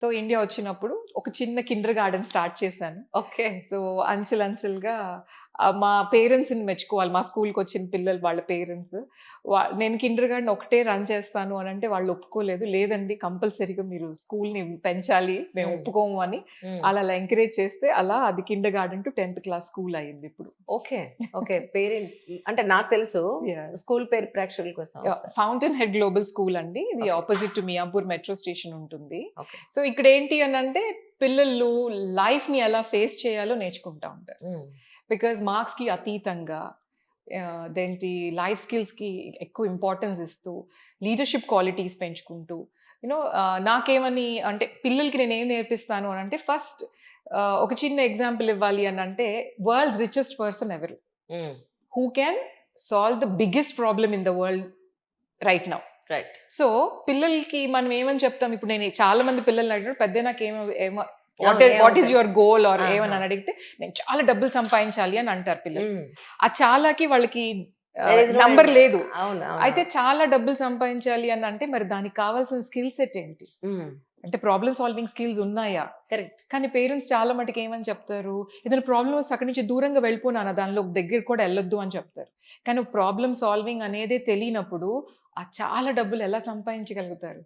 So India వచ్చినప్పుడు ఒక చిన్న కిండర్ గార్డెన్ స్టార్ట్ చేశాను. ఓకే. సో అంచెలంచెలుగా మా పేరెంట్స్‌ని మెచ్చుకోవాలి. మా స్కూల్‌కొచ్చిన పిల్లలు వాళ్ళ పేరెంట్స్. నేను కిండర్ గార్డెన్ ఒకటే రన్ చేస్తాను అనంటే వాళ్ళు ఒప్పుకోలేదు. లేదండి కంపల్సరీగా మీరు స్కూల్‌ని పెంచాలి. మేము హ్మ్. ఒప్పుకోము అని హ్మ్. అలా ఎంకరేజ్ చేస్తే అలా అది కిండర్ గార్డెన్ టు 10థ్ క్లాస్ స్కూల్ అయింది ఇప్పుడు. ఓకే. ఓకే. పేరెంట్ అంటే నాకు తెలుసు. యాహ్! స్కూల్ పేరు ప్రేక్షకుల కోసం ఒకసారి. ఫౌంటైన్ హెడ్ గ్లోబల్ స్కూల్ అండి. ఇది okay. Opposite to Miyapur metro station ఉంటుంది. ఓకే. సో ఇక్కడ ఏంటి అనంటే పిల్లలు లైఫ్‌ని ఎలా ఫేస్ చేయాలో నేర్చుకుంటా ఉంటారు. హ్మ్. బికాజ్ మార్క్స్‌కి అతీతంగా అదేంటి లైఫ్ స్కిల్స్‌కి ఎక్కువ ఇంపార్టెన్స్ ఇస్తూ, లీడర్‌షిప్ క్వాలిటీస్ పెంచుకుంటూ, నాకేమని అంటే పిల్లలకి నేనేం నేర్పిస్తాను అనంటే ఫస్ట్ ఒక చిన్న ఎగ్జాంపుల్ ఇవ్వాలి అనంటే వరల్డ్స్ రిచెస్ట్ పర్సన్ ఎవరు? హ్మ్. Who can solve the biggest problem in the world right now. Right. So, పిల్లలకి మనం ఏమని చెప్తాం, ఇప్పుడు నేను చాలా మంది పిల్లల్ని అడిగినప్పుడు పెద్దయినాక ఏమో అవును. వాట్ ఈస్ ఏమవుతారు? యువర్ గోల్ ఆర్ ఆహా! ఏమని అడిగితే, నేను చాలా డబ్బులు సంపాదించాలి అని అంటారు పిల్లలు. హ్మ్. ఆ చాలాకి వాళ్ళకి there is no number end. లేదు. అవును. అయితే అవునవును. చాలా డబ్బులు సంపాదించాలి అని అంటే మరి దానికి కావాల్సిన స్కిల్ సెట్ ఏంటి? హ్మ్. అంటే ప్రాబ్లమ్ సాల్వింగ్ స్కిల్స్ ఉన్నాయా? కరెక్ట్. కానీ పేరెంట్స్ చాలా మటుకు ఏమని చెప్తారు, ఏదైనా ప్రాబ్లమ్ వస్తే అక్కడి నుంచి దూరంగా వెళ్ళిపో నాన్న, దానిలో దగ్గరికి కూడా ఎళ్ళొద్దు అని చెప్తారు. కానీ ప్రాబ్లమ్ సాల్వింగ్ అనేదే తెలియనప్పుడు, ఆ చాలా డబ్బులు ఎలా సంపాదించగలుగుతారు?